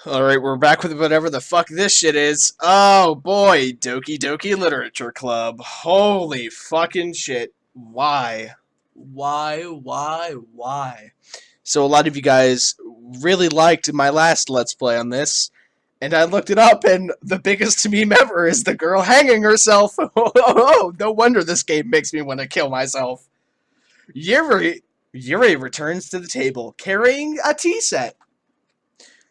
Alright, we're back with whatever the fuck this shit is. Oh boy, Doki Doki Literature Club. Holy fucking shit. Why? Why? So a lot of you guys really liked my last Let's Play on this, and I looked it up, and the biggest meme ever is the girl hanging herself. Oh, no wonder this game makes me want to kill myself. Yuri returns to the table, carrying a tea set.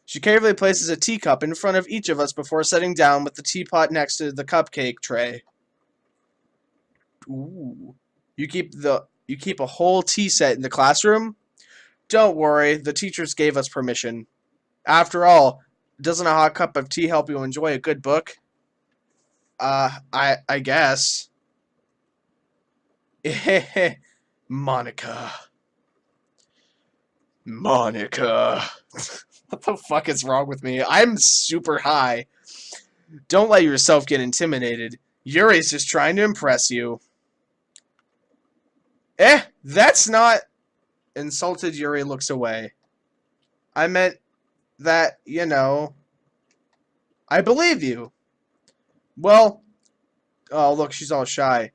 She carefully places a teacup in front of each of us before setting down with the teapot next to the cupcake tray. Ooh. You keep a whole tea set in the classroom? Don't worry, the teachers gave us permission. After all, doesn't a hot cup of tea help you enjoy a good book? I guess. Monica. What the fuck is wrong with me? I'm super high. Don't let yourself get intimidated. Yuri's just trying to impress you. That's not... Insulted Yuri looks away. I meant that, you know... I believe you. Well... Oh, look, she's all shy.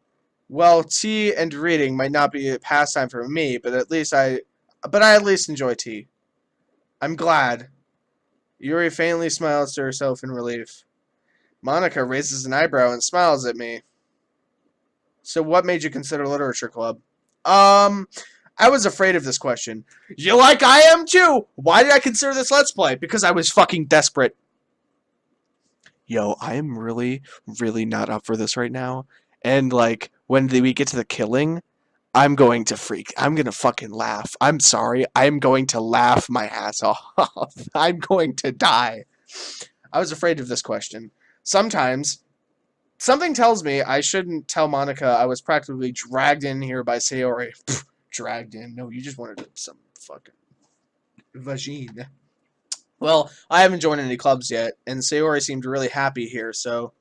Well, tea and reading might not be a pastime for me, but I at least enjoy tea. I'm glad. Yuri faintly smiles to herself in relief. Monica raises an eyebrow and smiles at me. So what made you consider literature club? I was afraid of this question. You like I am too! Why did I consider this Let's Play? Because I was fucking desperate. Yo, I am really, really not up for this right now. And, like, when we get to the killing... I'm going to freak. I'm going to fucking laugh. I'm sorry. I'm going to laugh my ass off. I'm going to die. I was afraid of this question. Sometimes, something tells me I shouldn't tell Monica I was practically dragged in here by Sayori. Pfft, dragged in. No, you just wanted some fucking vagine. Well, I haven't joined any clubs yet, and Sayori seemed really happy here, so...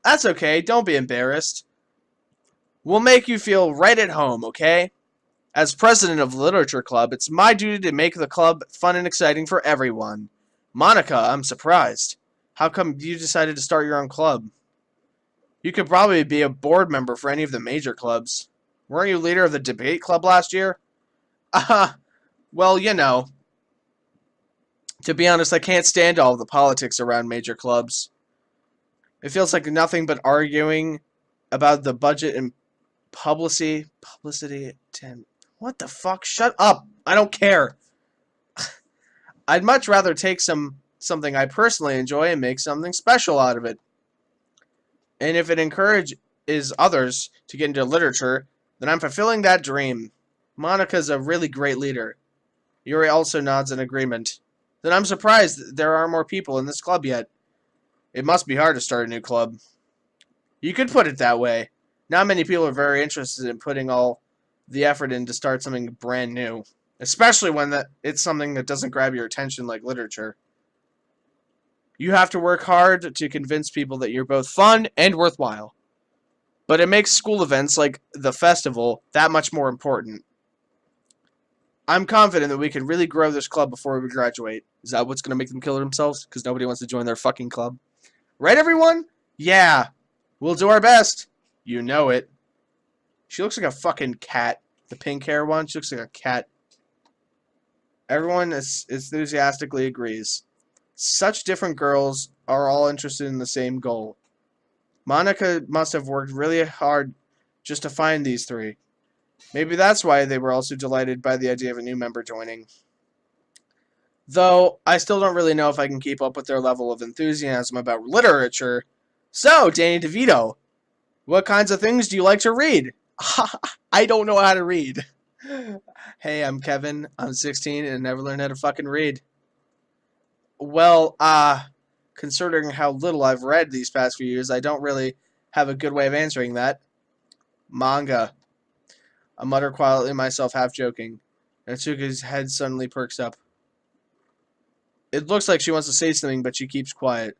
That's okay. Don't be embarrassed. We'll make you feel right at home, okay? As president of the Literature Club, it's my duty to make the club fun and exciting for everyone. Monica, I'm surprised. How come you decided to start your own club? You could probably be a board member for any of the major clubs. Weren't you leader of the debate club last year? Well, you know. To be honest, I can't stand all of the politics around major clubs. It feels like nothing but arguing about the budget and publicity, what the fuck? Shut up! I don't care. I'd much rather take something I personally enjoy and make something special out of it. And if it encourages others to get into literature, then I'm fulfilling that dream. Monica's a really great leader. Yuri also nods in agreement. Then I'm surprised there aren't more people in this club yet. It must be hard to start a new club. You could put it that way. Not many people are very interested in putting all the effort in to start something brand new. Especially when it's something that doesn't grab your attention like literature. You have to work hard to convince people that you're both fun and worthwhile. But it makes school events like the festival that much more important. I'm confident that we can really grow this club before we graduate. Is that what's going to make them kill themselves? Because nobody wants to join their fucking club? Right, everyone? Yeah. We'll do our best. You know it. She looks like a fucking cat. The pink hair one, she looks like a cat. Everyone enthusiastically agrees. Such different girls are all interested in the same goal. Monica must have worked really hard just to find these three. Maybe that's why they were also delighted by the idea of a new member joining. Though, I still don't really know if I can keep up with their level of enthusiasm about literature. So, Danny DeVito, what kinds of things do you like to read? I don't know how to read. Hey, I'm Kevin. I'm 16 and never learned how to fucking read. Well, considering how little I've read these past few years, I don't really have a good way of answering that. Manga. I mutter quietly myself, half joking. Natsuka's head suddenly perks up. It looks like she wants to say something, but she keeps quiet.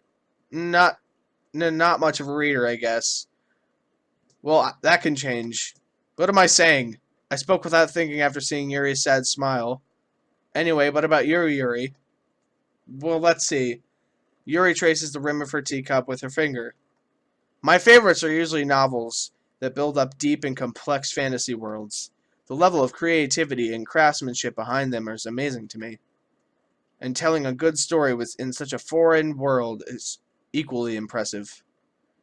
Not much of a reader, I guess. Well, that can change. What am I saying? I spoke without thinking after seeing Yuri's sad smile. Anyway, what about Yuri? Well, let's see. Yuri traces the rim of her teacup with her finger. My favorites are usually novels that build up deep and complex fantasy worlds. The level of creativity and craftsmanship behind them is amazing to me. And telling a good story in such a foreign world is equally impressive.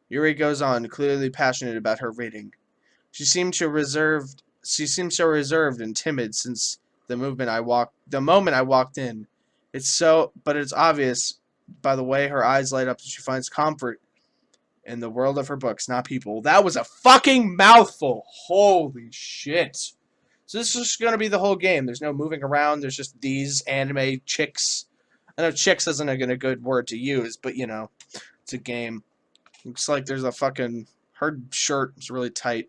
Yuri goes on, clearly passionate about her reading. She seems so reserved and timid since the moment I walked in. But it's obvious by the way her eyes light up that she finds comfort in the world of her books, not people. That was a fucking mouthful. Holy shit. So this is just gonna be the whole game. There's no moving around. There's just these anime chicks. I know chicks isn't a good word to use, but you know, it's a game. Looks like there's a fucking her shirt is really tight.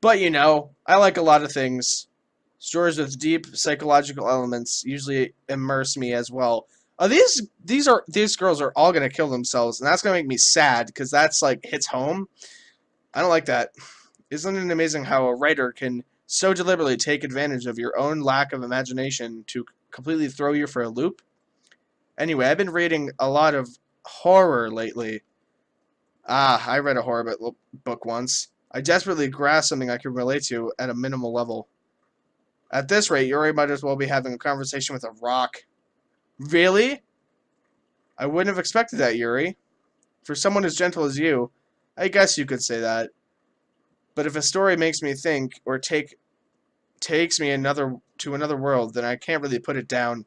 But you know, I like a lot of things. Stories with deep psychological elements usually immerse me as well. These girls are all gonna kill themselves, and that's gonna make me sad because that's like hits home. I don't like that. Isn't it amazing how a writer can so deliberately take advantage of your own lack of imagination to completely throw you for a loop? Anyway, I've been reading a lot of horror lately. I read a horror book once. I desperately grasped something I could relate to at a minimal level. At this rate, Yuri might as well be having a conversation with a rock. Really? I wouldn't have expected that, Yuri. For someone as gentle as you, I guess you could say that. But if a story makes me think or takes me to another world, then I can't really put it down.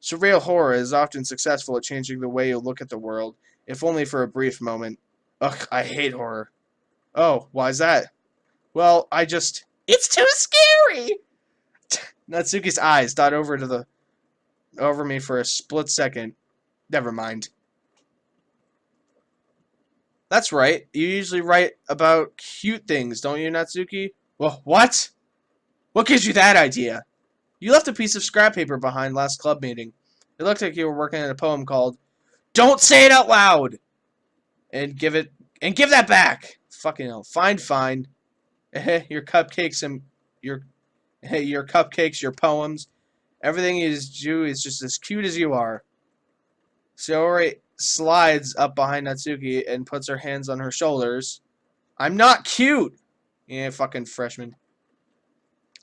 Surreal horror is often successful at changing the way you look at the world, if only for a brief moment. Ugh, I hate horror. Oh, why's that? Well, it's too scary. Natsuki's eyes dot over me for a split second. Never mind. That's right. You usually write about cute things, don't you, Natsuki? Well, what? What gives you that idea? You left a piece of scrap paper behind last club meeting. It looked like you were working on a poem called "Don't Say It Out Loud" and give that back. Fucking hell. Fine. Your cupcakes and your your cupcakes, your poems, everything is just as cute as you are. Saori slides up behind Natsuki and puts her hands on her shoulders. I'm not cute. Yeah, fucking freshman.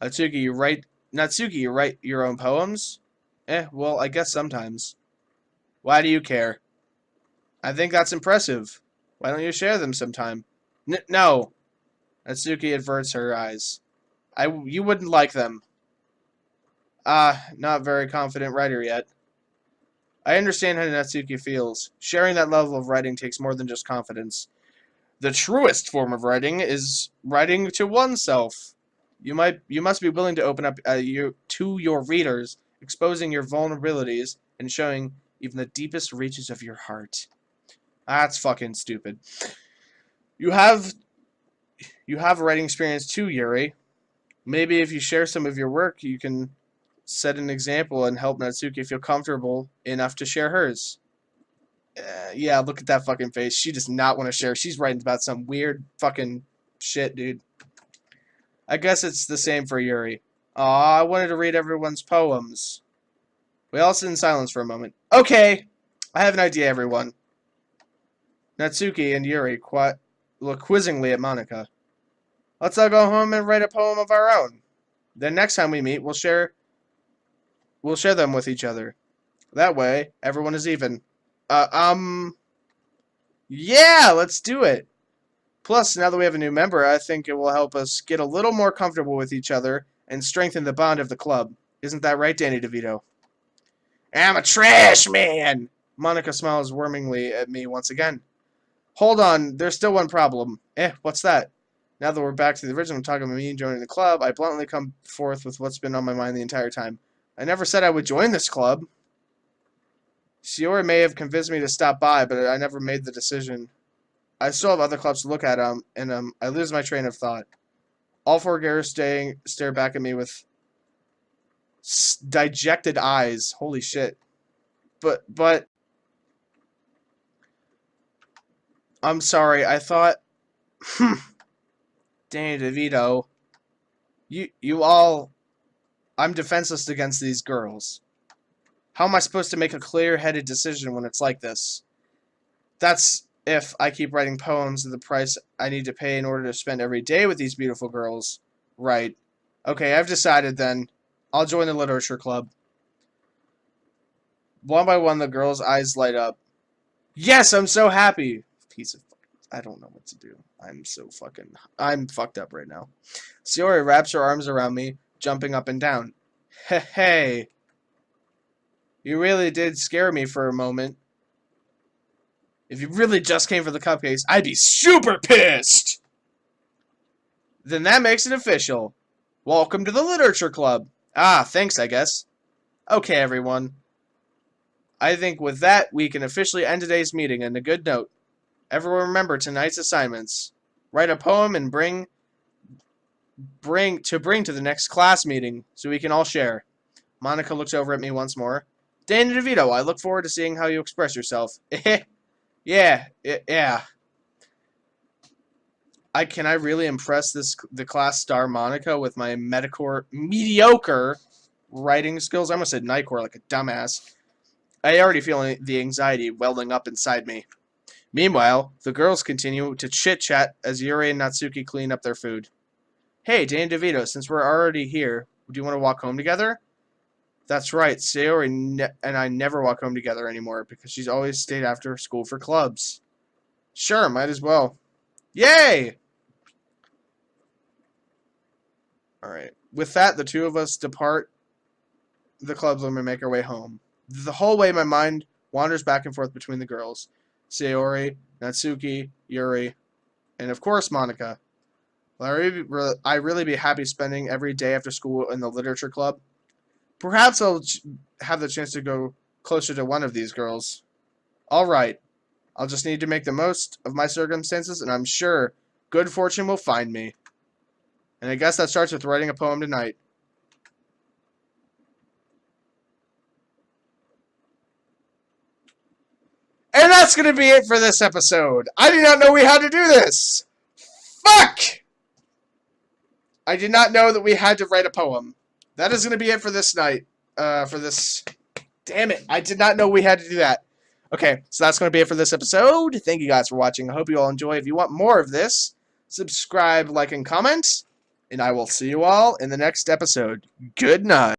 Natsuki, you write your own poems? Well, I guess sometimes. Why do you care? I think that's impressive. Why don't you share them sometime? No. Natsuki averts her eyes. You wouldn't like them. Not very confident writer yet. I understand how Natsuki feels. Sharing that level of writing takes more than just confidence. The truest form of writing is writing to oneself. You must be willing to open up to your readers, exposing your vulnerabilities and showing even the deepest reaches of your heart. That's fucking stupid. You have a writing experience too, Yuri. Maybe if you share some of your work, you can set an example and help Natsuki feel comfortable enough to share hers. Yeah, look at that fucking face. She does not want to share. She's writing about some weird fucking shit, dude. I guess it's the same for Yuri. Aw, I wanted to read everyone's poems. We all sit in silence for a moment. Okay, I have an idea, everyone. Natsuki and Yuri look quizzingly at Monika. Let's all go home and write a poem of our own. Then next time we meet, we'll share them with each other. That way, everyone is even. Yeah, let's do it. Plus, now that we have a new member, I think it will help us get a little more comfortable with each other and strengthen the bond of the club. Isn't that right, Danny DeVito? I'm a trash man! Monika smiles warmingly at me once again. Hold on, there's still one problem. What's that? Now that we're back to the original talking about me joining the club, I bluntly come forth with what's been on my mind the entire time. I never said I would join this club. Shiori may have convinced me to stop by, but I never made the decision. I still have other clubs to look at, and I lose my train of thought. All four girls stare back at me with dejected eyes. Holy shit. But, I'm sorry, I thought, Danny DeVito, you all, I'm defenseless against these girls. How am I supposed to make a clear-headed decision when it's like this? That's if I keep writing poems at the price I need to pay in order to spend every day with these beautiful girls. Right. Okay, I've decided then. I'll join the literature club. One by one, the girls' eyes light up. Yes, I'm so happy. Piece of... I don't know what to do. I'm fucked up right now. Sayori wraps her arms around me, jumping up and down. Hey. You really did scare me for a moment. If you really just came for the cupcakes, I'd be super pissed! Then that makes it official. Welcome to the Literature Club. Ah, thanks, I guess. Okay, everyone. I think with that, we can officially end today's meeting on a good note. Everyone remember tonight's assignments. Write a poem and bring to the next class meeting so we can all share. Monica looks over at me once more. Danny DeVito, I look forward to seeing how you express yourself. Yeah. Can I really impress the class star Monica with my mediocre writing skills? I almost said Nightcore like a dumbass. I already feel the anxiety welling up inside me. Meanwhile, the girls continue to chit-chat as Yuri and Natsuki clean up their food. Hey, Danny DeVito, since we're already here, do you want to walk home together? That's right, Sayori and I never walk home together anymore because she's always stayed after school for clubs. Sure, might as well. Yay! Alright, with that, the two of us depart the club room and make our way home. The whole way, my mind wanders back and forth between the girls. Sayori, Natsuki, Yuri, and of course, Monica. Will I really be happy spending every day after school in the literature club? Perhaps I'll have the chance to go closer to one of these girls. Alright, I'll just need to make the most of my circumstances, and I'm sure good fortune will find me. And I guess that starts with writing a poem tonight. And that's going to be it for this episode. I did not know we had to do this. Fuck! I did not know that we had to write a poem. That is going to be it for this night. Damn it. I did not know we had to do that. Okay, so that's going to be it for this episode. Thank you guys for watching. I hope you all enjoy. If you want more of this, subscribe, like, and comment. And I will see you all in the next episode. Good night.